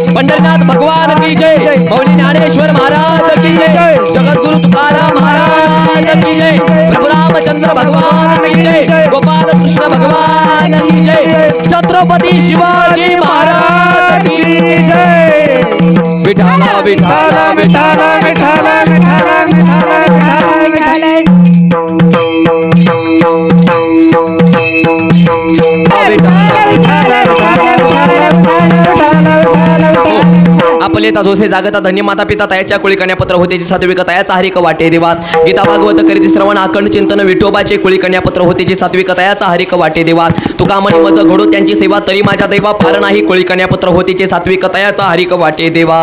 पंढरीनाथ भगवान की जय, मौली ज्ञानेश्वर महाराज की जय, जगद्गुरु तुकाराम महाराज की जय, प्रभु रामचंद्र भगवान की जय, गोपाल कृष्ण भगवान की जय, छत्रपति शिवाजी महाराज की जय। विठाला विठाला विठाला विठाला विठाला विठाला आपले जोसे जागता धन्य माता पिता तयाच्या कुळी कन्यापत्र होतेची सात्विक तयाचा हरिक वाटे देवा, गीता भागवत करीती श्रवण अखंड चिंतन विठोबाचे कुळी कन्यापत्र होतेची सात्विक तयाचा हरिक वाटे देवा, तुका म्हणी मज घडो त्यांची सेवा तरी माझ्या देवा, फार नाही कुळी कन्यापत्र होतेचे सात्विक तयाचा हरिक वाटे देवा।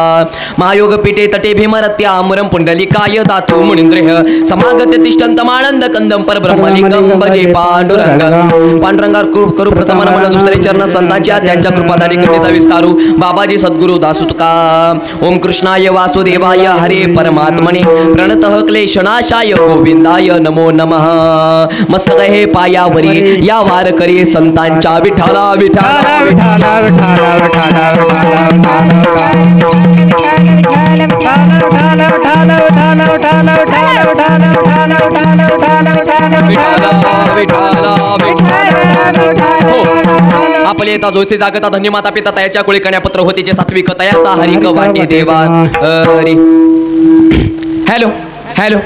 महायोग पीठे तटे भीमरत्या अमरम पुंडलिकाय दातु मुनींद्रेह समागत तिष्ठंतम आनंद कंदम परब्रह्मलिंगम भजे पांडुरंग। पांडुरंगार करू प्रथम नमन दुसरे चरण संतांच्या त्यांच्या कृपादारी करुणेचा विस्तारू बाबाजी सद्गुरु दासुतका। ओम कृष्णाय वासुदेवाय हरे परमात्मने प्रणतः क्लेशनाशाय गोविंदाय नमो नमः। मस्तक हे पायावरी या वारकरी संतांच्या विठाला विठाला विठाला विठाला विठाला आपले येता जोसे जागता धन्य माता पिता तयाच्या कुळी कन्यापत्र होतीचे सात्विक तयाचा हरिक वाटे देवा। हॅलो हॅलो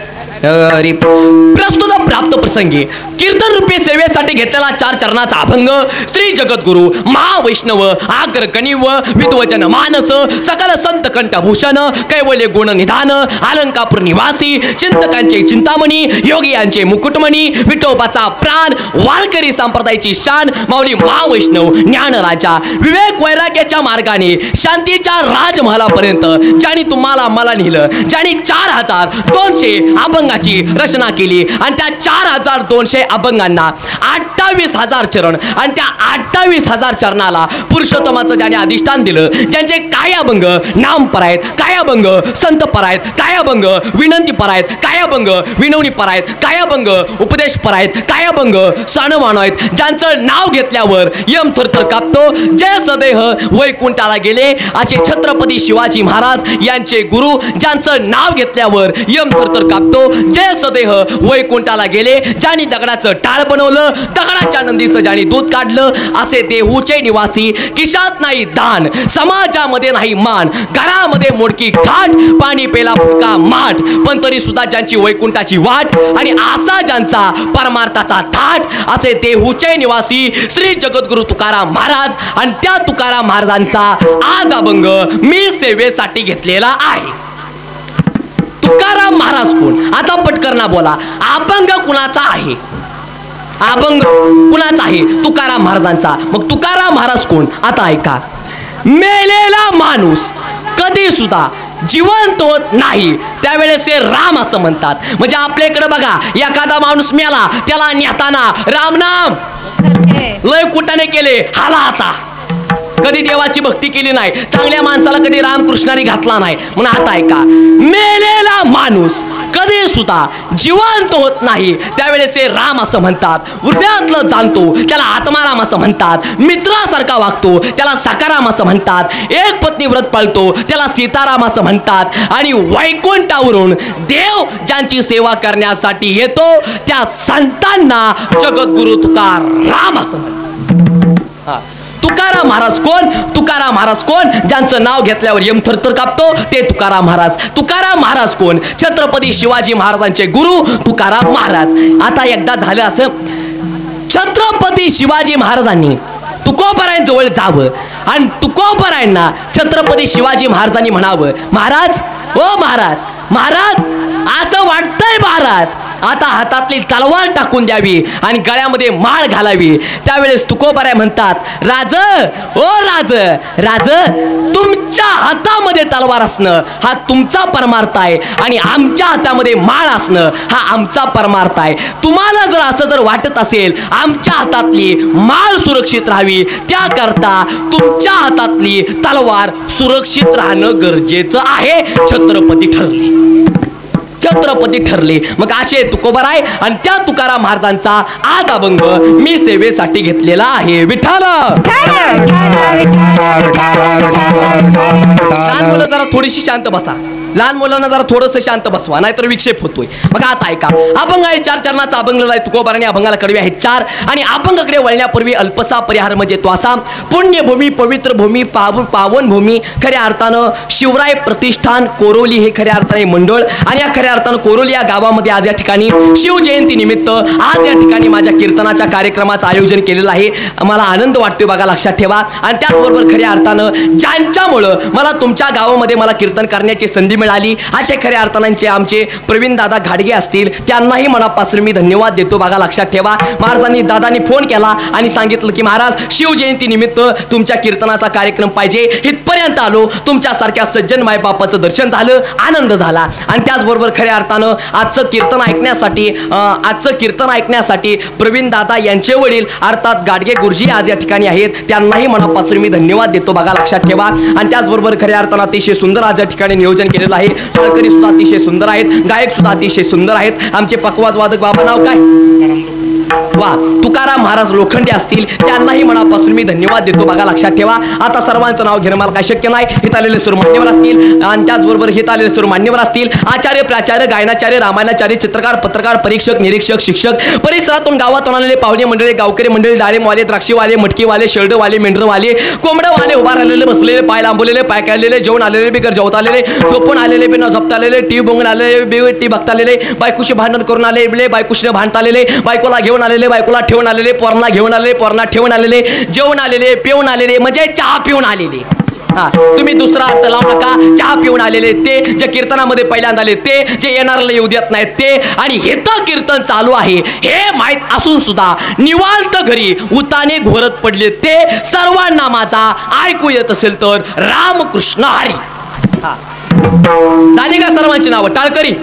अरे प्रस्तुत प्राप्त प्रसंगी कीर्तन रूपी सेवेसाठी घेतलेला 4 चरणाचा अभंग श्री जगद्गुरु महावैष्णव आग्र कनिव विद्वचन मानस सकल संत कंठभूषण कैवल्य गुण निधान अलंकापूर निवासी चिंतकांचे चिंतामणी योगियांचे मुकुटमणी विठोबाचा प्राण वारकरी संप्रदायाची शान माऊली महावैष्णव ज्ञानराजा विवेक वैराग्याच्या मार्गाने शांतीच्या राजमहालापर्यंत ज्यांनी तुम्हाला मला नेलं, ज्यांनी 4200 अभंगाची रचना केली आणि त्या 4200 अभंगांना 28,000 चरण आणि त्या 28,000 चरणाला पुरुषोत्तमाचं ज्याने अधिष्ठान दिलं, ज्यांचे काय अभंग नामपर आहेत, काय अभंग संतपर आहेत, काय अभंग विनंतीपर आहेत, काय अभंग विनवणीपर आहेत, काय अभंग उपदेशपर आहेत, काय अभंग सणमान आहेत, ज्यांचं नाव घेतल्यावर यम थरथर कापतो, जय सदेह वैकुंठाला गेले असे छत्रपती शिवाजी महाराज यांचे गुरु, ज्यांचं नाव घेतल्यावर यम थरथर कापतो, जय सदेह वैकुंठाला गेले, ज्यांनी दगडाचं टाळ बनवलं, दगडाच्या नंदीचं ज्यांनी दूध काढलं, असे देहूचे निवासी, किशात नाही दान, समाजामध्ये नाही मान, घरामध्ये मोडकी घाट, पाणी पेला फुटका माठ, पण तरी सुद्धा ज्यांची वैकुंठाची वाट आणि आसा ज्यांचा परमार्थाचा थाट, असे देहूचे निवासी श्री जगद्गुरु तुकाराम महाराज आणि त्या तुकाराम महाराजांचा आज अभंग मी सेवेसाठी घेतलेला आहे। तुकाराम महाराज कोण? आता पटकरना बोला, अभंग कुणाचा आहे? अभंग कुणाचा आहे? तुकाराम महाराजांचा। मग तुकाराम महाराज कोण? आता ऐका, मेलेला माणूस कधी सुद्धा जिवंत होत नाही, त्यावेळेस हे राम असं म्हणतात। म्हणजे आपल्याकडे बघा, एखादा माणूस मेला, त्याला नेताना राम नाम लय कुटाने केले, हाला आता कधी देवाची भक्ती केली नाही, चांगल्या माणसाला कधी रामकृष्णाने घातला नाही. म्हणून आता ऐका, मेलेला माणूस कधी सुद्धा जिवंत होत नाही, त्यावेळेस हे राम असं म्हणतात. हृदयातलं जाणतो त्याला आत्माराम असं म्हणतात. मित्रासारखा वागतो त्याला सखाराम असं म्हणतात. एक पत्नी व्रत पाळतो त्याला सीताराम असं म्हणतात. आणि वैकुंठावरून देव ज्यांची सेवा करण्यासाठी येतो त्या संतांना जगद्गुरु तुकाराम असं म्हणतात. तुकाराम महाराज कोण? तुकाराम महाराज कोण? ज्यांचं नाव घेतल्यावर यम थरथर कापतो ते तुकाराम महाराज. तुकाराम महाराज कोण? छत्रपती शिवाजी महाराजांचे गुरु तुकाराम महाराज. आता एकदा झालं असं, छत्रपती शिवाजी महाराजांनी तुकोबरायांजवळ जावं आणि तुकोबरायांना छत्रपती शिवाजी महाराजांनी म्हणावं, महाराज, ओ महाराज, महाराज असं वाटतंय महाराज, आता हातातली तलवार टाकून द्यावी आणि गळ्यामध्ये माळ घालावी. त्यावेळेस तुकोबराय म्हणतात, राज, ओ राज, राज तुमच्या हातामध्ये तलवार असणं हा तुमचा परमार्थ आहे आणि आमच्या हातामध्ये माळ असणं हा आमचा परमार्थ आहे. तुम्हाला जर असं जर वाटत असेल आमच्या हातातली माळ सुरक्षित राहावी, त्याकरता तुमच्या हातातली तलवार सुरक्षित राहणं गरजेचं आहे. छत्रपती ठरले, छत्रपती ठरले. मग असे तुकोबराय आणि त्या तुकाराम महाराजांचा आज अभंग मी सेवेसाठी घेतलेला आहे. विठ्ठल. लहान मुलं जरा थोडीशी शांत बसा, लहान मुलांना जरा थोडंसं शांत बसवा, नाहीतर विक्षेप होतोय. मग आता ऐका, अभंग आहे 4 चरणाचा अभंग आहे तुकोबाराने. अभंगाला कडवे आहेत 4 आणि अभंगाकडे वळण्यापूर्वी अल्पसा परिहार म्हणजे त्वासा. पुण्यभूमी, पवित्र भूमी, पावन भूमी, खऱ्या अर्थानं शिवराय प्रतिष्ठान कोरोली हे खऱ्या अर्थाने मंडळ. आणि या खऱ्या अर्थानं कोरोली या गावामध्ये आज या ठिकाणी शिवजयंती निमित्त आज या ठिकाणी माझ्या कीर्तनाच्या कार्यक्रमाचं आयोजन केलेलं आहे. मला आनंद वाटतोय बघा, लक्षात ठेवा. आणि त्याचबरोबर खऱ्या अर्थानं ज्यांच्यामुळं मला तुमच्या गावामध्ये मला कीर्तन करण्याची संधी मिळाली असे खऱ्या अर्थांचे आमचे प्रवीण दादा घाडगे असतील, त्यांनाही मनापासून मी धन्यवाद देतो बघा, लक्षात ठेवा. महाराजांनी दादांनी फोन केला आणि सांगितलं की महाराज शिवजयंती निमित्त तुमच्या कीर्तनाचा कार्यक्रम पाहिजे. इथपर्यंत आलो, तुमच्यासारख्या सज्जन मायबापाचं दर्शन झालं, आनंद झाला. आणि त्याचबरोबर खऱ्या अर्थानं आजचं कीर्तन ऐकण्यासाठी प्रवीण दादा यांचे वडील अर्थात गाडगे गुरुजी आज या ठिकाणी आहेत, त्यांनाही मनापासून मी धन्यवाद देतो बघा, लक्षात ठेवा. आणि त्याचबरोबर खऱ्या अर्थानं अतिशय सुंदर आज या ठिकाणी नियोजन केलेलं आहे. टाळकरी सुद्धा अतिशय सुंदर आहेत, गायक सुद्धा अतिशय सुंदर आहेत. आमचे पकवाज वादक बाबा नाव काय? वा, तुकाराम महाराज लोखंडे असतील, त्यांनाही मनापासून मी धन्यवाद देतो बघा, लक्षात ठेवा. आता सर्वांचं नाव घेणं मला काय शक्य नाही. हित आलेले सूर मान्यवर असतील आणि त्याचबरोबर हित आलेले सूर मान्यवर असतील, आचार्य, प्राचार्य, गायनाचार्य, रामायणाचार्य, चित्रकार, पत्रकार, परीक्षक, निरीक्षक, शिक्षक, परिसरातून गावातून आलेले पाहुणे मंडळी, गावकरी मंडळी, डाळिंबवाले, द्राक्षीवाले, मटकीवाले, शेरडवाले, मेंढरवाले, कोंबडवाले, उभा राहिलेले, बसलेले, पाय लांबवलेले, पाय काढलेले, जेवण आलेले, बिगर जेवत आलेले, झोपून आलेले, बिना झोपता आलेले, टी बघून आलेले, टी बघता आलेले, बायकोशी भांडण करून आलेले, बायकोशीने भांडता आलेले, बायकोला घेऊन आलेले, बायकोला ठेवून आलेले, पोरांना घेऊन आलेले, पोरांना ठेवून आलेले, जेवण आलेले, पिऊन आलेले, म्हणजे चहा पिऊन आलेले. तुम्ही दुसरा अर्थ लावू नका. चहा पिऊन आलेले ते, जे कीर्तनामध्ये पहिल्यांदा आले ते, जे येणाऱ्याला येऊ देत नाहीत ते, आणि हेच कीर्तन चालू आहे हे माहीत असून सुद्धा निवांत घरी उताने घोरत पडले ते, सर्वांना माझा ऐकू येत असेल तर रामकृष्ण हरी. झाली का सर्वांची नावं? टाळकरी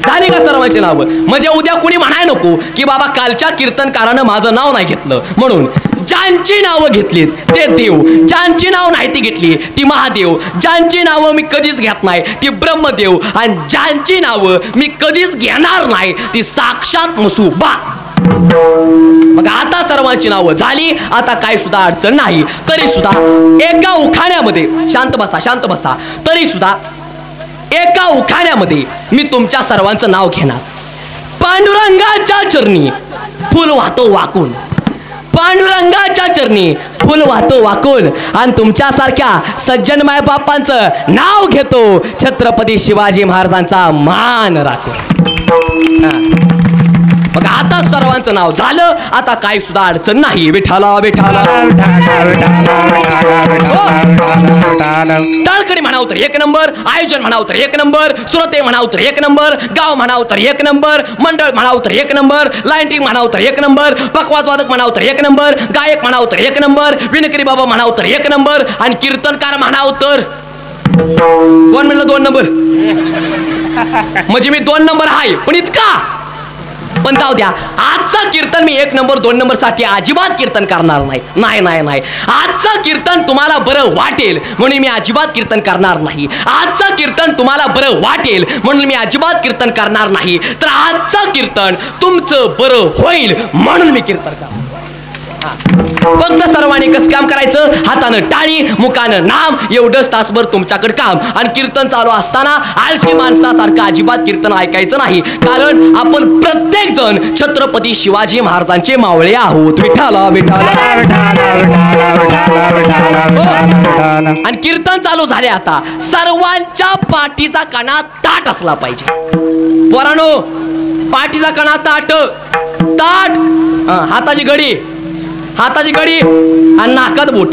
झाली का सर्वांची नावं? म्हणजे उद्या कोणी म्हणाय नको की बाबा कालच्या कीर्तनकारानं माझं नाव नाही घेतलं. म्हणून ज्यांची नावं घेतलीत ते देव, ज्यांची नाव नाही ती घेतली ती महादेव, ज्यांची नावं मी कधीच घेत नाही ती ब्रह्मदेव, आणि ज्यांची नावं मी कधीच घेणार नाही ती साक्षात मसुबा. मग आता सर्वांची नावं झाली, आता काय सुद्धा अडचण नाही. तरी सुद्धा एका उखाण्यामध्ये, शांत बसा, शांत बसा, तरी सुद्धा एका उखाण्यामध्ये मी तुमच्या सर्वांचं नाव घेणार. पांडुरंगाच्या चरणी फुल वाहतो वाकून, पांडुरंगाच्या चरणी फुल वाहतो वाकून, आणि तुमच्यासारख्या सज्जन मायबापांचं नाव घेतो, छत्रपती शिवाजी महाराजांचा मान राखून. मग आता सर्वांचं नाव झालं, आता काही सुद्धा अडचण नाही. विठाला विठाला. टाळकडी म्हणाव तर 1 नंबर, आयोजन म्हणाव तर 1 नंबर, श्रोते म्हणाव तर 1 नंबर, गाव म्हणाव तर 1 नंबर, मंडळ म्हणाव तर 1 नंबर, लाईटिंग म्हणाव तर 1 नंबर, पकवाद वादक म्हणाव तर 1 नंबर, गायक म्हणाव तर 1 नंबर, विनकरी बाबा म्हणाव तर 1 नंबर, आणि कीर्तनकार म्हणाव तर कोण म्हणलं 2 नंबर? म्हणजे मी 2 नंबर आहे, पण इतका पण जाऊ द्या, आजचं कीर्तन मी 1 नंबर 2 नंबर साठी अजिबात कीर्तन करणार नाही. नाही नाही नाही, आजचं कीर्तन तुम्हाला बरं वाटेल म्हणून मी अजिबात कीर्तन करणार नाही. आजचं कीर्तन तुम्हाला बरं वाटेल म्हणून मी अजिबात कीर्तन करणार नाही. तर आजचं कीर्तन तुमचं बरं होईल म्हणून मी कीर्तन करणार. फक्त सर्वांनी कसं काम करायचं, हातानं टाळी मुखानं नाम, एवढंच तासभर तुमच्याकडे काम. आणि कीर्तन चालू असताना आळशी माणसासारखं अजिबात कीर्तन ऐकायचं नाही, कारण आपण प्रत्येक जण छत्रपती शिवाजी महाराजांचे मावळे आहोत. विठाला विठाला. आणि कीर्तन चालू झाले, आता सर्वांच्या पाठीचा कणा ताट असला पाहिजे. पोरांनो, पाठीचा कणा ताट ताट, हाताची घडी आणि नाकात बोट,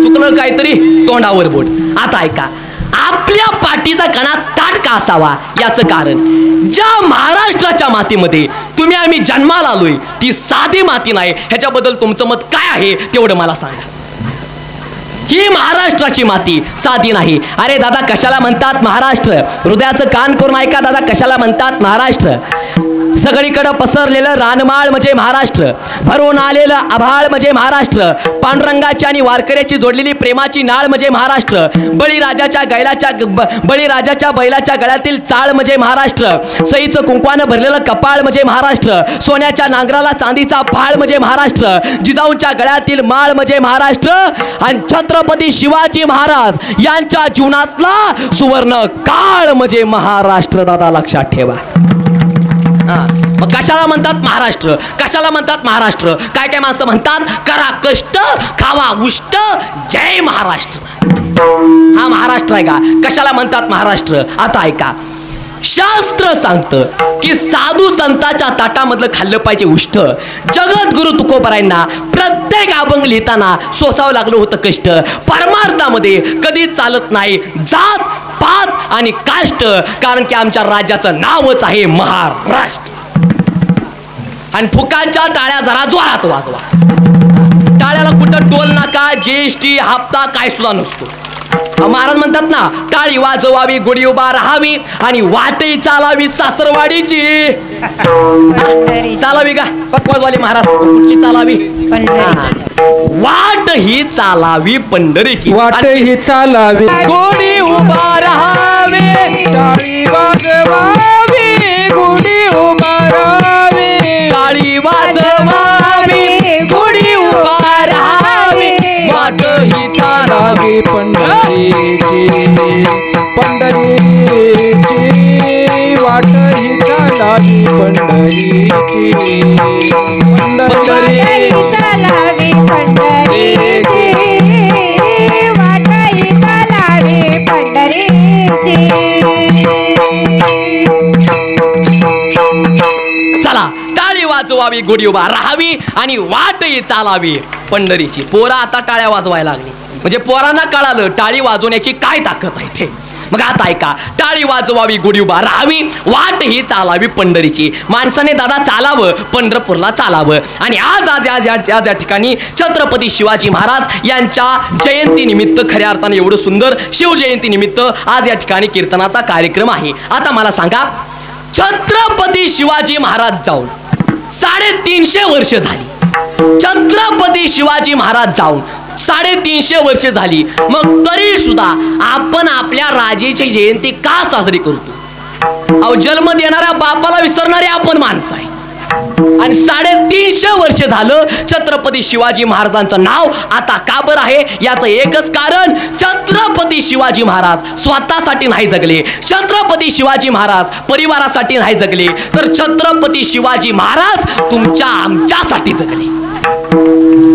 चुकलं काहीतरी तोंडावर बोट. आता ऐका, आपल्या पाठीचा कणा ताट का असावा याचं कारण, ज्या महाराष्ट्राच्या मातीमध्ये तुम्ही आम्ही जन्माला आलोय ती साधी माती नाही. ह्याच्याबद्दल तुमचं मत काय आहे तेवढं मला सांगा. ही महाराष्ट्राची माती साधी नाही. अरे दादा, कशाला म्हणतात महाराष्ट्र? हृदयाचं कान करून ऐका दादा, कशाला म्हणतात महाराष्ट्र? सगळीकडे पसरलेलं रानमाळ म्हणजे महाराष्ट्र, भरून आलेलं आभाळ म्हणजे महाराष्ट्र, पांडुरंगाची आणि वारकऱ्याची जोडलेली प्रेमाची नाळ म्हणजे महाराष्ट्र, बळीराजाच्या बैलाच्या गळ्यातील चाळ म्हणजे महाराष्ट्र, सईचं कुंकवानं भरलेलं कपाळ म्हणजे महाराष्ट्र, सोन्याच्या नांगराला चांदीचा फाळ म्हणजे महाराष्ट्र, जिजाऊंच्या गळ्यातील माळ म्हणजे महाराष्ट्र, आणि छत्रपती शिवाजी महाराज यांच्या जीवनातला सुवर्ण काळ म्हणजे महाराष्ट्र. दादा लक्षात ठेवा. मग कशाला म्हणतात महाराष्ट्र? कशाला म्हणतात महाराष्ट्र? काय काय माणसं म्हणतात, करा कष्ट खावा उष्ट जय महाराष्ट्र. हा महाराष्ट्र आहे का? कशाला म्हणतात महाराष्ट्र? आता ऐका, शास्त्र सांगतं की साधू संतांच्या ताटामधलं खाल्लं पाहिजे उष्ट. जगद्गुरु तुकोबरायांना प्रत्येक अभंग लिहिताना सोसावं लागलं होतं कष्ट. परमार्थामध्ये कधी चालत नाही जात पात आणि काष्ट, कारण की आमच्या राज्याचं नावच आहे महाराष्ट्र. आणि फुकांच्या टाळ्या जरा जोरात वाजवा. टाळ्याला कुठं टोल नाका, जीएसटी हप्ता काय सुद्धा नसतो. महाराज म्हणतात ना, टाळी वाजवावी गुढी उभा राहावी आणि वाटही चालावी सासरवाडीची. चालावी का पक्वाजवाली महाराज? कुठली चालावी? वाट ही चालावी पंढरीची. वाट ही चालावी गुढी उभा राहावी, टाळी वाजवावी गुढी उभा राहावी, टाळी वाजवावी गुढी उभा राहावी, वाट ही चालावी पंढरीची पंढरीची, वाट ही चालावी पंढरीची पंढरी चालावी पंढरीची, वाट ही चालावी पंढरीची. चला, टाळी वाजवावी गुढी उभा राहावी आणि वाटही चालावी पंढरीची. पोरा आता टाळ्या वाजवायला लागली, म्हणजे पोरांना कळालं टाळी वाजवण्याची काय ताकद आहे ते. मग आता ऐका, टाळी वाजवावी गुढी उभा राहावी, वाट ही चालावी पंढरीची. माणसाने दादा चालावं, पंढरपूरला चालावं. आणि आज या ठिकाणी छत्रपती शिवाजी महाराज यांच्या जयंतीनिमित्त, खऱ्या अर्थाने एवढं सुंदर शिवजयंती निमित्त आज या ठिकाणी कीर्तनाचा कार्यक्रम आहे. आता मला सांगा, छत्रपती शिवाजी महाराज जाऊन 350 वर्ष झाली. छत्रपती शिवाजी महाराज जाऊन 350 वर्ष झाली, मग तरी सुद्धा आपण आपल्या राजेची जयंती का साजरी करतो? अहो, जन्म देणाऱ्या बापाला विसरणारे आपण माणसं आहे. आणि 350 वर्ष झालं छत्रपती शिवाजी महाराजांचं नाव आता का बरं आहे? याचं एकच कारण, छत्रपती शिवाजी महाराज स्वतःसाठी नाही जगले, छत्रपती शिवाजी महाराज परिवारासाठी नाही जगले, तर छत्रपती शिवाजी महाराज तुमच्या आमच्यासाठी जगले.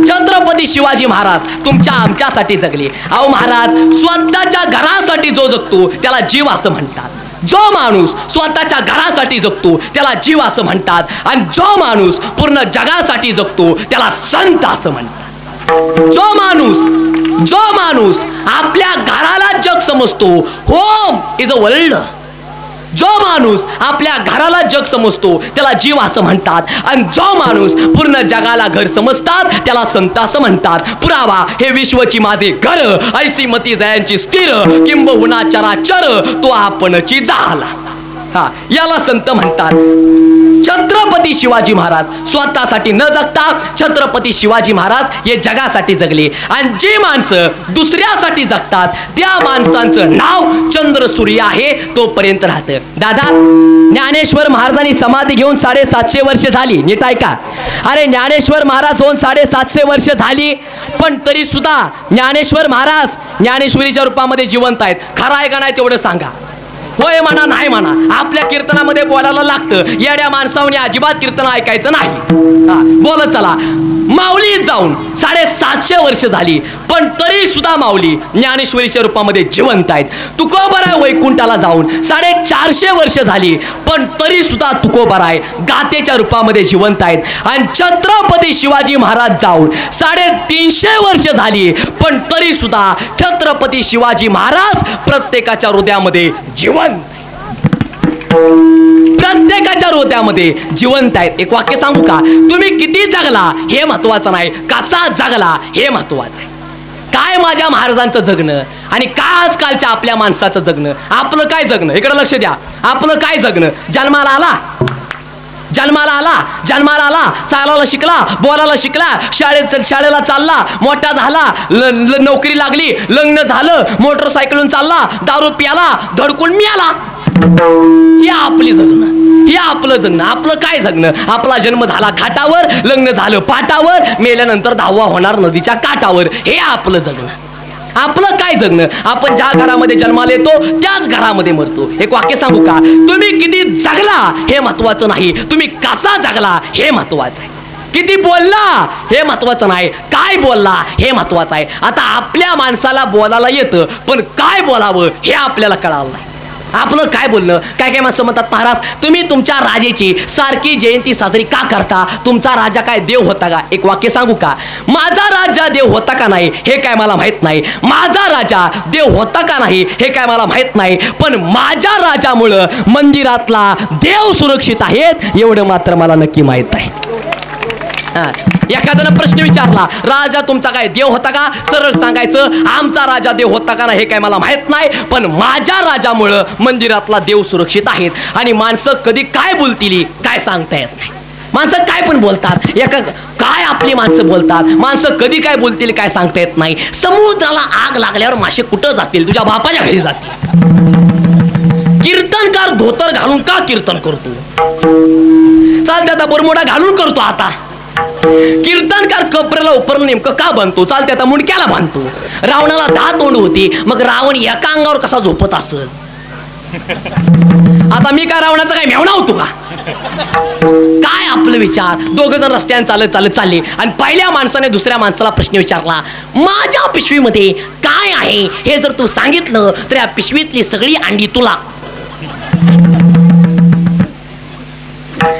छत्रपती शिवाजी महाराज तुमच्या आमच्यासाठी जगले. अहो महाराज, स्वतःच्या घरासाठी जो जगतो त्याला जीव असं म्हणतात. जो माणूस स्वतःच्या घरासाठी जगतो त्याला जीव असं म्हणतात, आणि जो माणूस पूर्ण जगासाठी जगतो त्याला संत असं म्हणतात. जो माणूस आपल्या घराला जग समजतो, होम इज अ वर्ल्ड. जो माणूस आपल्या घराला जग समजतो त्याला जीव असं म्हणतात, आणि जो माणूस पूर्ण जगाला घर समजतात त्याला संत असं म्हणतात. पुरावा, हे विश्वची माझे घर, ऐसी मती जयांची स्थिर, किंबहुना चराचर तो आपणची झाला. हा, याला संत म्हणतात. छत्रपती शिवाजी महाराज स्वतःसाठी न जगता छत्रपती शिवाजी महाराज हे जगासाठी जगले. आणि जी माणसं दुसऱ्यासाठी जगतात त्या माणसांचं नाव चंद्र सूर्य आहे तोपर्यंत राहतं. दादा, ज्ञानेश्वर महाराजांनी समाधी घेऊन 750 वर्ष झाली. नीट ऐका. अरे ज्ञानेश्वर महाराज होऊन 750 वर्ष झाली, पण तरी सुद्धा ज्ञानेश्वर महाराज ज्ञानेश्वरीच्या रूपामध्ये जिवंत आहेत. खरं आहे का नाही तेवढं सांगा. होय म्हणा नाही म्हणा, आपल्या कीर्तनामध्ये बोलायला लागतं. येड्या माणसावने अजिबात कीर्तन ऐकायचं नाही. बोलत चला. माऊली जाऊन 750 वर्ष झाली, पण तरी सुद्धा माऊली ज्ञानेश्वरीच्या रूपामध्ये जिवंत आहेत. तुकोबराय वैकुंठाला जाऊन 450 वर्ष झाली, पण तरी सुद्धा तुकोबराय गातेच्या रूपामध्ये जिवंत आहेत. आणि छत्रपती शिवाजी महाराज जाऊन 350 वर्ष झाली, पण तरी सुद्धा छत्रपती शिवाजी महाराज प्रत्येकाच्या हृदयामध्ये जिवंत, प्रत्येकाच्या हृदयामध्ये जिवंत आहेत. एक वाक्य सांगू का? तुम्ही किती जगला हे महत्वाचं नाही, कसा जगला हे महत्वाचं आहे. काय माझ्या महाराजांचं जगणं आणि काय आजकालच्या आपल्या माणसाचं जगणं, आपलं काय जगणं, इकडे लक्ष द्या. आपलं काय जगणं? जन्माला आला, चालायला शिकला, बोलायला शिकला, शाळेला चालला, मोठा झाला, नोकरी लागली, लग्न झालं, मोटरसायकलून चालला, दारू प्याला, धडकून मिळाला. हे आपली जगणं, हे आपलं जगणं. आपलं काय जगणं? आपला जन्म झाला खाटावर, लग्न झालं पाटावर, मेल्यानंतर 10वा होणार नदीच्या काठावर. हे आपलं जगणं. आपलं काय जगणं? आपण ज्या घरामध्ये जन्माला येतो त्याच घरामध्ये मरतो. एक वाक्य सांगू का? तुम्ही किती जगला हे महत्वाचं नाही, तुम्ही कसा जगला हे महत्वाचं आहे. किती बोलला हे महत्वाचं नाही, काय बोलला हे महत्वाचं आहे. आता आपल्या माणसाला बोलायला येतं, पण काय बोलावं हे आपल्याला कळालं नाही. आपलं काय बोलणं. काय काय माणसं म्हणतात, महाराज तुम्ही तुमच्या राजाची सारखी जयंती साजरी का करता? तुमचा राजा काय देव होता का? एक वाक्य सांगू का? माझा राजा देव होता का नाही हे काय मला माहित नाही. माझा राजा देव होता का नाही हे काय मला माहित नाही, पण माझ्या राजामुळं मंदिरातला देव सुरक्षित आहेत एवढं मात्र मला नक्की माहित आहे. एखाद्यानं प्रश्न विचारला, राजा तुमचा काय देव होता का? सरळ सांगायचं, आमचा राजा देव होता का नाही हे काय मला माहित नाही, पण माझ्या राजामुळं मंदिरातला देव सुरक्षित आहेत. आणि माणसं कधी काय बोलतील काय सांगता येत नाही. माणसं काय पण बोलतात, काय आपली माणसं बोलतात, माणसं कधी काय बोलतील काय सांगता येत नाही. समुद्राला आग लागल्यावर मासे कुठं जातील? तुझ्या बापाच्या घरी जातील. कीर्तनकार धोतर घालून का कीर्तन करतो? चालते आता बरमुडा घालून करतो. आता कीर्तनकार कपड्याला उपरण नेमकं का बांधतो? चालते आता मुंडक्याला बांधतो. रावणाला 10 तोंड होती, मग रावण एका अंगावर कसा झोपत असेल? आता मी काय रावणाचा काय मेवणा होतो का? काय आपलं विचार? दोघ जण रस्त्याने चालत चालले आणि पहिल्या माणसाने दुसऱ्या माणसाला प्रश्न विचारला, माझ्या पिशवीमध्ये काय आहे हे जर तू सांगितलं तर या पिशवीतली सगळी अंडी तुला.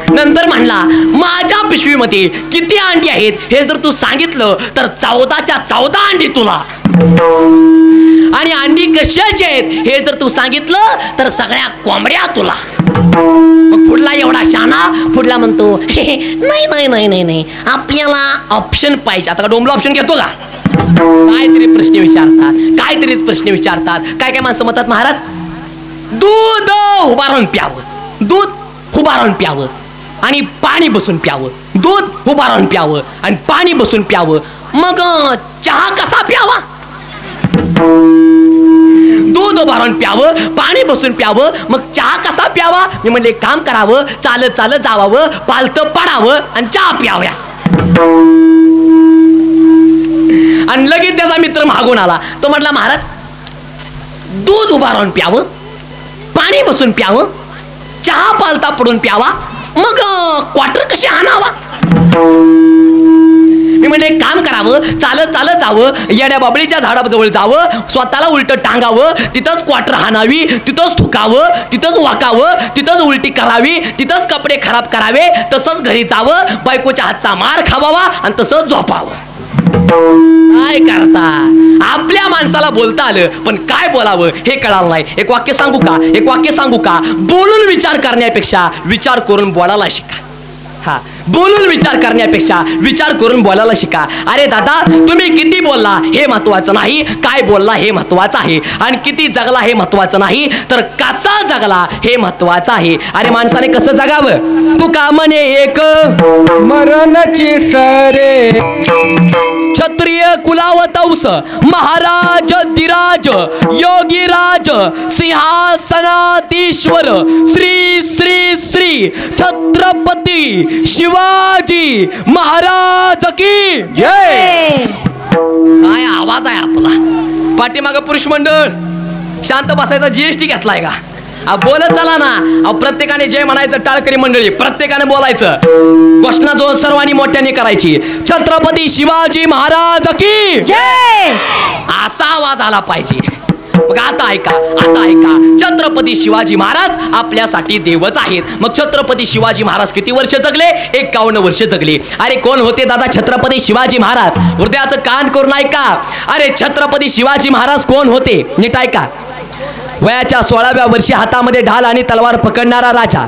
नंतर म्हणला, माझ्या पिशवीमध्ये किती अंडी आहेत हे जर तू सांगितलं तर 14च्या 14 अंडी तुला. आणि अंडी कशाची आहेत हे जर तू सांगितलं तर सगळ्या कोंबड्या तुला. मग पुढला एवढा शाना पुढला म्हणतो, नाही नाही नाही नाही नाही आपल्याला ऑप्शन पाहिजे. आता डोंबला ऑप्शन घेतो का? काहीतरी प्रश्न विचारतात. काय काय माणसं म्हणतात, महाराज दूध उभारून प्यावं, दूध उभारून प्यावं आणि पाणी बसून प्यावं, दूध उभारून प्यावं आणि पाणी बसून प्यावं. मग चहा कसा प्यावा? दूध उभारून प्यावं, पाणी बसून प्यावं, मग चहा कसा प्यावा? मी म्हणले काम करावं, चालत जावावं, पालतं पाडावं आणि चहा प्याव्या. आणि लगेच त्याचा मित्र मागून आला. तो म्हटला, महाराज दूध उभारून प्यावं, पाणी बसून प्यावं, चहा पालता पडून प्यावा, मग क्वार्टर कशी आणावा? मी म्हणले काम करावं, चालत जावं, येड्या बाबळीच्या झाडाजवळ जावं, स्वतःला उलट टांगावं, तिथंच क्वार्टर हाणावी, तिथंच थुकावं, तिथंच वाकावं, तिथंच उलटी करावी, तिथंच कपडे खराब करावे, तसंच घरी जावं, बायकोच्या हातचा मार खावावा आणि तसंच झोपावं. काय करता? आपल्या माणसाला बोलता आलं, पण काय बोलावं हे कळालं नाही. एक वाक्य सांगू का? बोलून विचार करण्यापेक्षा विचार करून बोलायला शिका. हा, बोलून विचार करण्यापेक्षा विचार करून बोलायला शिका. अरे दादा, तुम्ही किती बोलला हे महत्वाचं नाही, काय बोलला हे महत्वाचं आहे. आणि किती जगला हे महत्वाचं नाही, तर कसा जगला हे महत्वाचं आहे. अरे माणसाने कसं जगावं? तू का म्हणे एक मरणची सरे क्षत्रिय कुलावतौस महाराज धीराज योगीराज सिंहासनाधीश्वर श्री श्री श्री छत्रपती शिवाजी महाराज की जय. काय आवाज आहे आपला. पाठीमाग पुरुष मंडळ शांत बसायचा. जीएसटी घेतलाय का? बोलत चला ना. प्रत्येकाने जय म्हणायचं. टाळकरी मंडळी प्रत्येकाने बोलायचं. घोषणा जो सर्वांनी मोठ्याने करायची. छत्रपती शिवाजी महाराज की जय. असा आवाज आला पाहिजे. मग आता ऐका, आता ऐका. छत्रपती शिवाजी महाराज आपल्यासाठी देवच आहेत. मग छत्रपती शिवाजी महाराज किती वर्ष जगले? 51 वर्ष जगले. अरे कोण होते दादा छत्रपती शिवाजी महाराज? हृदयाचं कान करून ऐका. अरे छत्रपती शिवाजी महाराज कोण होते? नीट ऐका. वयाच्या 16व्या वर्षी हातामध्ये ढाल आणि तलवार पकडणारा राजा.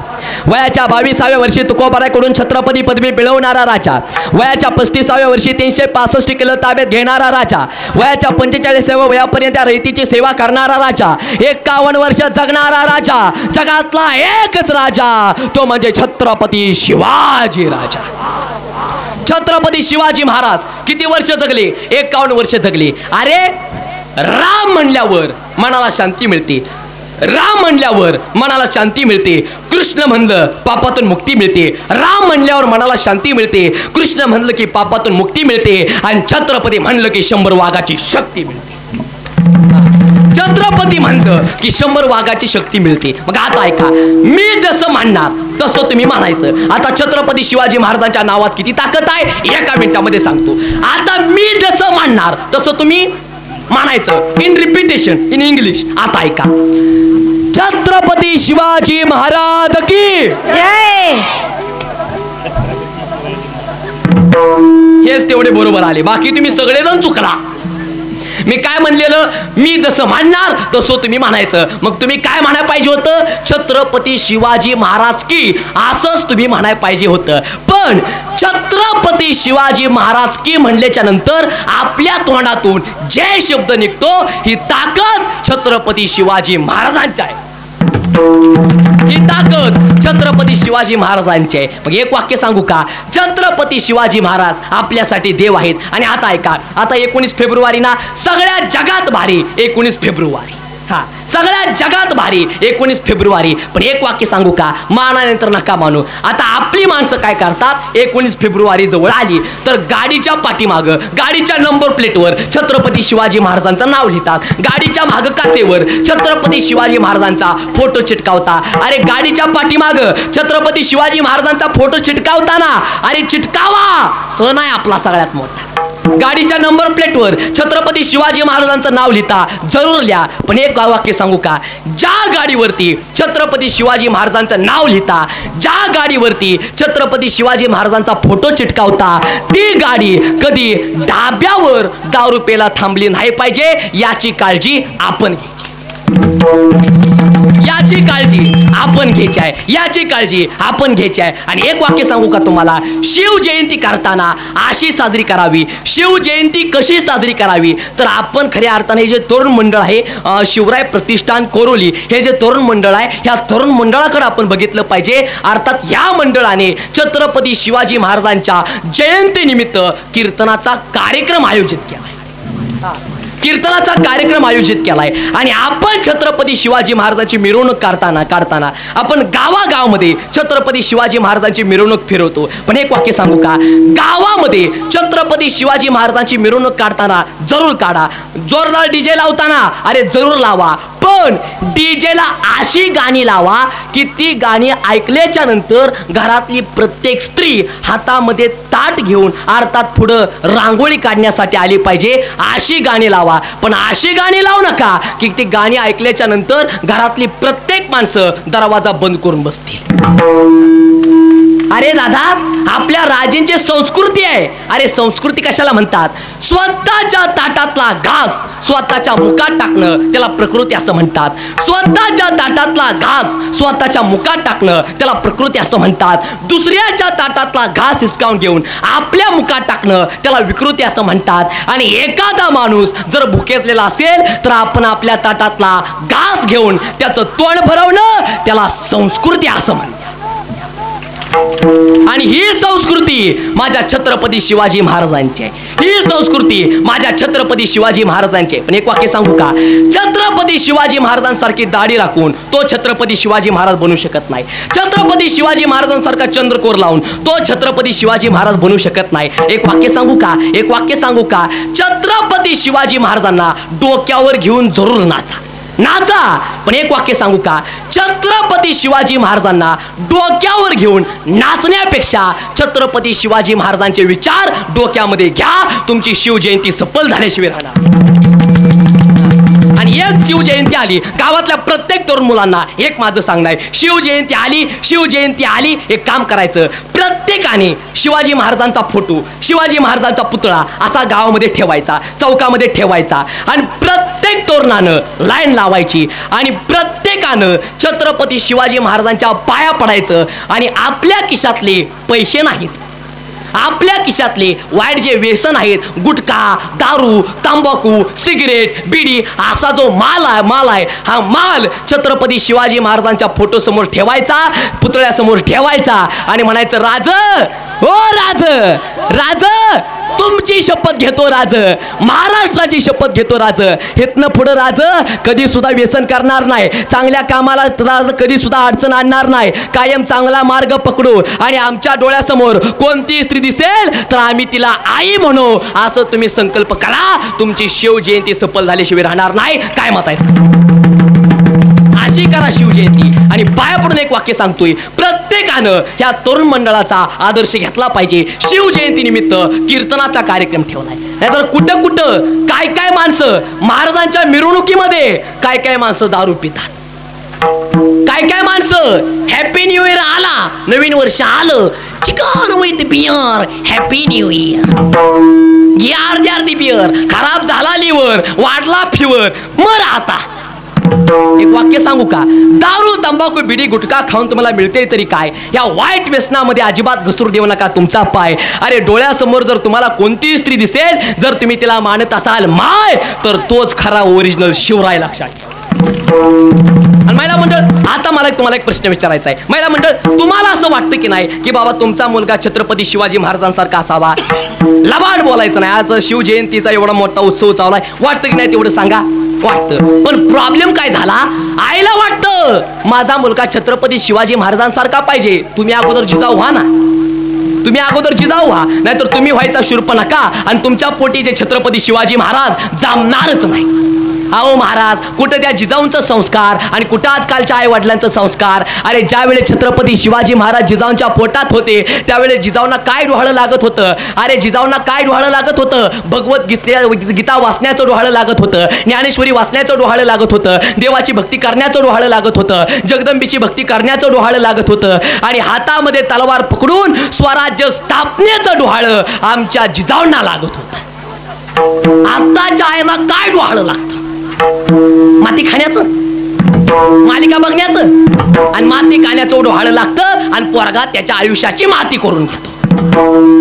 वयाच्या 22व्या वर्षी तुकोबाराकडून छत्रपती पदवी मिळवणारा राजा. वयाच्या 35व्या वर्षी 365 किलो ताब्यात घेणारा राजा. वयाच्या 45व्या वयापर्यंत रयतीची सेवा करणारा राजा. 51 वर्ष जगणारा राजा. जगातला एकच राजा, तो म्हणजे छत्रपती शिवाजी राजा. छत्रपती शिवाजी महाराज किती वर्ष जगले? 51 वर्ष जगले. अरे राम म्हणल्यावर मनाला शांती मिळते. राम म्हणल्यावर मनाला शांती मिळते. कृष्ण म्हणलं पापातून मुक्ती मिळते. राम म्हणल्यावर मनाला शांती मिळते. कृष्ण म्हणलं की पापातून मुक्ती मिळते. आणि छत्रपती म्हणलं की 100 वाघाची शक्ती मिळते. छत्रपती म्हणलं की 100 वाघाची शक्ती मिळते. मग आता ऐका, मी जसं म्हणणार तसं तुम्ही म्हणायचं. आता छत्रपती शिवाजी महाराजांच्या नावात किती ताकद आहे 1 मिनिटामध्ये सांगतो. आता मी जसं म्हणणार तसं तुम्ही म्हणायचं. In repetition in English. आता ऐका. छत्रपती शिवाजी महाराज की जय. हेच तेवढे बरोबर आले. बाकी तुम्ही सगळेजण चुकला. मी काय म्हणलेलं? मी जसं म्हणणार तसं तुम्ही म्हणायचं. मग तुम्ही काय म्हणायला पाहिजे होतं? छत्रपती शिवाजी महाराज की, असंच तुम्ही म्हणायला पाहिजे होतं. पण छत्रपती शिवाजी महाराज की म्हणल्याच्या नंतर आपल्या तोंडातून जे शब्द निघतो, ही ताकद छत्रपती शिवाजी महाराजांची आहे. ही ताकद छत्रपती शिवाजी महाराजांची आहे. मग एक वाक्य सांगू का? छत्रपती शिवाजी महाराज आपल्यासाठी देव आहेत. आणि आता ऐका. आता 19 फेब्रुवारी ना, सगळ्या जगात भारी 19 फेब्रुवारी. हा, सगळ्या जगात भारी 19 फेब्रुवारी. पण एक वाक्य सांगू का? मानानंतर नका मानू. आता आपली माणसं काय करतात? 19 फेब्रुवारी जवळ आली तर गाडीच्या पाठीमाग, गाडीच्या नंबर प्लेटवर छत्रपती शिवाजी महाराजांचं नाव लिहितात. गाडीच्या माग काचेवर छत्रपती शिवाजी महाराजांचा फोटो चिटकावता. अरे गाडीच्या पाठीमाग छत्रपती शिवाजी महाराजांचा फोटो चिटकावताना, अरे चिटकावा, सण आहे आपला सगळ्यात मोठा. गाडीच्या नंबर प्लेटवर छत्रपती शिवाजी महाराजांचं नाव लिहिता, जरूर लिहा. पण एक वाक्य सांगू का? ज्या गाडीवरती छत्रपती शिवाजी महाराजांचं नाव लिहिता, ज्या गाडीवरती छत्रपती शिवाजी महाराजांचा फोटो चिटकावता, ती गाडी कधी ढाब्यावर दारू प्यायला थांबली नाही पाहिजे. याची काळजी आपण घ्यायची. याची काळजी आपण घ्यायची आहे. याची काळजी आपण घ्यायची आहे. आणि एक वाक्य सांगू का तुम्हाला? शिव जयंती करताना अशी साजरी करावी. शिव जयंती कशी साजरी करावी? तर आपण खऱ्या अर्थाने हे जे तरुण मंडळ आहे, शिवराय प्रतिष्ठान कोरोली, हे जे तरुण मंडळ आहे, ह्या तरुण मंडळाकडे आपण बघितलं पाहिजे. अर्थात या मंडळाने छत्रपती शिवाजी महाराजांच्या जयंतीनिमित्त कीर्तनाचा कार्यक्रम आयोजित केला. कीर्तनाचा कार्यक्रम आयोजित केलाय. आणि आपण छत्रपती शिवाजी महाराजांची मिरवणूक काढताना आपण गावागावामध्ये छत्रपती शिवाजी महाराजांची मिरवणूक फिरवतो. पण एक वाक्य सांगू का? गावामध्ये छत्रपती शिवाजी महाराजांची मिरवणूक काढताना जरूर काढा. जोरदार डीजे लावताना अरे जरूर लावा. पण डीजेला अशी गाणी लावा की ती गाणी ऐकल्याच्या नंतर घरातली प्रत्येक स्त्री हातामध्ये ताट घेऊन अर्थात पुढं रांगोळी काढण्यासाठी आली पाहिजे. अशी गाणी लावा. पण अशी गाणी लावू नका की ती गाणी ऐकल्याच्या नंतर घरातली प्रत्येक माणसं दरवाजा बंद करून बसतील. अरे दादा, आपल्या राजेंची संस्कृती आहे. अरे संस्कृती कशाला म्हणतात? स्वतःच्या ताटातला घास स्वतःच्या मुखात टाकणं त्याला प्रकृती असं म्हणतात. स्वतःच्या ताटातला घास स्वतःच्या मुखात टाकणं त्याला प्रकृती असं म्हणतात. दुसऱ्याच्या ताटातला घास हिसकावून घेऊन आपल्या मुखात टाकणं त्याला विकृती असं म्हणतात. आणि एखादा माणूस जर भुकेजलेला असेल तर आपण आपल्या ताटातला घास घेऊन त्याचं तोंड भरवणं त्याला संस्कृती असं म्हणतात. आणि ही संस्कृती माझ्या छत्रपती शिवाजी महाराजांची आहे. ही संस्कृती माझ्या छत्रपती शिवाजी महाराजांची आहे. पण एक वाक्य सांगू का? छत्रपती शिवाजी महाराजांसारखी दाढी राखून तो छत्रपती शिवाजी महाराज बनू शकत नाही. छत्रपती शिवाजी महाराजांसारखा चंद्रकोर लावून तो छत्रपती शिवाजी महाराज बनू शकत नाही. एक वाक्य सांगू का? एक वाक्य सांगू का? छत्रपती शिवाजी महाराजांना डोक्यावर घेऊन जरूर नाचा, नाचा. पण एक वाक्य सांगू का? छत्रपती शिवाजी महाराजांना डोक्यावर घेऊन नाचण्यापेक्षा छत्रपती शिवाजी महाराजांचे विचार डोक्यामध्ये घ्या. तुमची शिवजयंती सफल झाल्याशिवाय राहणार. आणि एक शिवजयंती आली, गावातल्या प्रत्येक तरुण मुलांना एक माझं सांगणं आहे, शिवजयंती आली, शिवजयंती आली, एक काम करायचं, प्रत्येकाने शिवाजी महाराजांचा फोटो, शिवाजी महाराजांचा पुतळा असा गावामध्ये ठेवायचा, चौकामध्ये ठेवायचा. आणि प्रत्येक तरुणानं लाईन लावायची आणि प्रत्येकानं छत्रपती शिवाजी महाराजांच्या पाया पडायचं. आणि आपल्या खिशातले पैसे नाहीत, आपल्या खिशातले वाईट जे व्यसन आहेत, गुटखा, दारू, तंबाखू, सिगरेट, बिडी असा जो माल आहे हा माल छत्रपती शिवाजी महाराजांच्या फोटो समोर ठेवायचा, पुतळ्यासमोर ठेवायचा आणि म्हणायचं, राज, ओ राज, राज, तुमची शपथ घेतो राज, महाराष्ट्राची शपथ घेतो राज, इथनं पुढं राज कधी सुद्धा व्यसन करणार नाही, चांगल्या कामाला राज कधी सुद्धा अडचण आणणार नाही, कायम चांगला मार्ग पकडू आणि आमच्या डोळ्यासमोर कोणती स्त्री दिसेल तर आम्ही तिला आई म्हणू, असं तुम्ही संकल्प करा. तुमची शिवजयंती सफल झाल्याशिवाय राहणार नाही. काय मत आहे? अशी करा शिवजयंती. आणि पाया पडून एक वाक्य सांगतोय, प्रत्येकानं ह्या तरुण मंडळाचा आदर्श घेतला पाहिजे. शिवजयंती निमित्त कीर्तनाचा कार्यक्रम ठेवलाय, नाहीतर कुठं कुठं काय काय माणसं महाराजांच्या मिरवणुकीमध्ये काय काय माणसं दारू पितात, काय काय माणसं हॅपी न्यू इयर आला, नवीन वर्ष आलं, chicken with beer, happy new year, घ्या अर्धी बियर, खराब झाला लिव्हर, वाढला फिवर, मर आता. एक वाक्य सांगू का? दारू, तंबाखू, बिडी, गुटखा खाऊन तुम्हाला मिळते तरी काय, या वाईट व्यसनामध्ये अजिबात घसरू देऊ नका तुमचा पाय. अरे डोळ्यासमोर जर तुम्हाला कोणती स्त्री दिसेल, जर तुम्ही तिला मानत असाल माय, तर तोच खरा ओरिजिनल शिवराय. लक्षात ठेवा. आणि महिला मंडळ, आता मला तुम्हाला एक प्रश्न विचारायचा आहे. महिला मंडळ, तुम्हाला असं वाटतं की नाही की बाबा तुमचा मुलगा छत्रपती शिवाजी महाराजांसारखा असावा? लबाड बोलायचं नाही. आज शिवजयंतीचा एवढा मोठा उत्सव चाललाय, वाटतं की नाही तेवढं सांगा. वाटतं. पण प्रॉब्लेम काय झाला? आईला वाटतं माझा मुलगा छत्रपती शिवाजी महाराजांसारखा पाहिजे. तुम्ही अगोदर जिजाऊ व्हा ना, तुम्ही अगोदर जिजाऊ व्हा, नाहीतर तुम्ही व्हायचा शूर्पणखा आणि तुमच्या पोटी जे छत्रपती शिवाजी महाराज जमणारच नाही. अहो महाराज, कुठं त्या जिजाऊंचा संस्कार आणि कुठं आजकालच्या आई वडिलांचा संस्कार. अरे ज्यावेळी छत्रपती शिवाजी महाराज जिजाऊंच्या पोटात होते त्यावेळेस जिजाऊंना काय डोहाळं लागत होतं? अरे जिजाऊंना काय डोहाळं लागत होतं? गीता वाचण्याचं डोहाळं लागत होतं, ज्ञानेश्वरी वाचण्याचं डोहाळं लागत होतं, देवाची भक्ती करण्याचं डोहाळं लागत होतं, जगदंबीची भक्ती करण्याचं डोहाळं लागत होतं, आणि हातामध्ये तलवार पकडून स्वराज्य स्थापनेचं डोहाळं आमच्या जिजाऊंना लागत होतं. आताच्या आईना काय डोहाळं लागतं? माती खाण्याचं, मालिका बघण्याचं, आणि माती खाण्याचं डोहाळं लागतं आणि पोरगा त्याच्या आयुष्याची माती करून घेतो.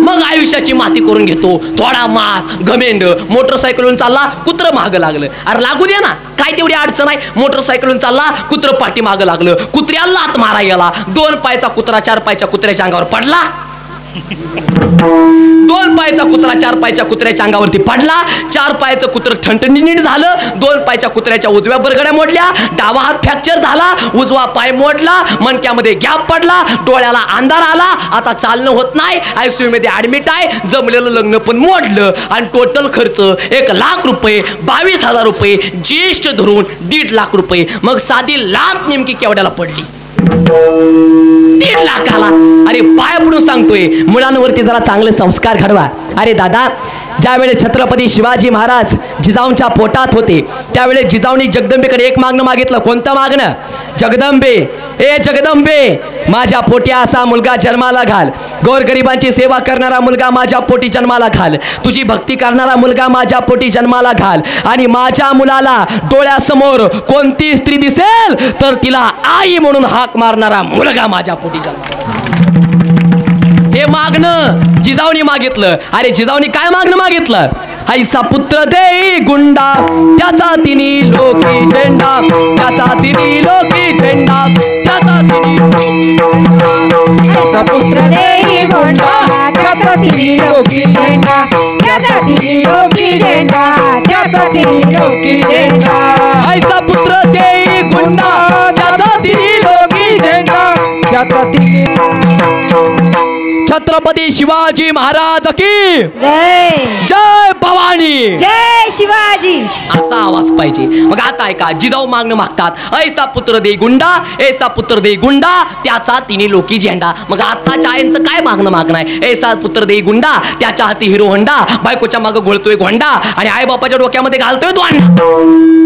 मग आयुष्याची माती करून घेतो, थोडा मास, घमेंड, मोटरसायकलून चालला, कुत्र मागं लागलं. अरे लागू दे ना, काय तेवढी अडचण आहे? मोटरसायकलून चालला, कुत्र पाठी मागं लागलं, कुत्र्याला लात मारा गेला, 2 पायचा कुत्रा 4 पायच्या कुत्र्याच्या अंगावर पडला, 2 पायचा कुत्रा 4 पायच्या कुत्र्याच्या अंगावरती पडला, 4 पायचं कुत्र ठणठणीत झालं, 2 पायच्या कुत्र्याच्या उजव्या बरगड्या मोडल्या, डावा हात फ्रॅक्चर झाला, उजवा पाय मोडला, मणक्यामध्ये गॅप पडला, डोळ्याला अंधार आला, आता चालणं होत नाही, आयसीयू मध्ये ऍडमिट आहे, जमलेलं लग्न पण मोडलं, आणि टोटल खर्च 1 लाख रुपये, 22,000 रुपये ज्येष्ठ धरून 1.5 लाख रुपये. मग साधी लाख नेमकी केवढ्याला पडली? 1.5 लाखाला. अरे पाया पडून सांगतोय, मुलांवरती जरा चांगले संस्कार घडवा. अरे दादा, ज्यावेळेस छत्रपती शिवाजी महाराज जिजाऊंच्या पोटात होते त्यावेळेस जिजाऊंनी जगदंबेकडे एक मागणं मागितलं. कोणतं मागणं? जगदंबे, ए जगदंबे, माझ्या पोटी असा मुलगा जन्माला घाल, गोरगरिबांची सेवा करणारा मुलगा माझ्या पोटी जन्माला घाल, तुझी भक्ती करणारा मुलगा माझ्या पोटी जन्माला घाल, आणि माझ्या मुलाला डोळ्यासमोर कोणती स्त्री दिसेल तर तिला आई म्हणून हाक मारणारा मुलगा माझ्या पोटी जन्माला. हे मागणं जिजाऊनी मागितलं. अरे जिजाऊनी काय मागणं मागितलं? ऐसा पुत्र देई गुंडा, त्याचा तिनी लोकी झेंडा, त्याचा तिनी लोकी झेंडा, त्याचा तिनी ऐसा पुत्र देई गुंडा, त्याचा तिनी लोकी झेंडा, त्याचा तिनी लोकी झेंडा, त्याचा तिनी लोकी झेंडा. ऐसा पुत्र देई गुंडा, त्याचा तिनी लोकी झेंडा, त्याचा तिने छत्रपती शिवाजी महाराज की जय जय भवानी. जय शिवाजी. असा आवाज पाहिजे. मग आता ऐका, जिजाऊ मागणं मागतात, ऐसा पुत्र दे गुंडा, ऐसा पुत्र दे गुंडा, त्याचा तिने लोकी झेंडा. मग आताच्या आईंचं काय मागणं मागणं आहे? ऐसा पुत्र दे गुंडा, त्याच्या हाती हिरो होंडा, बायकोच्या मागं घोळतोय घोंडा आणि आई बापाच्या डोक्यामध्ये घालतोय दोंडा.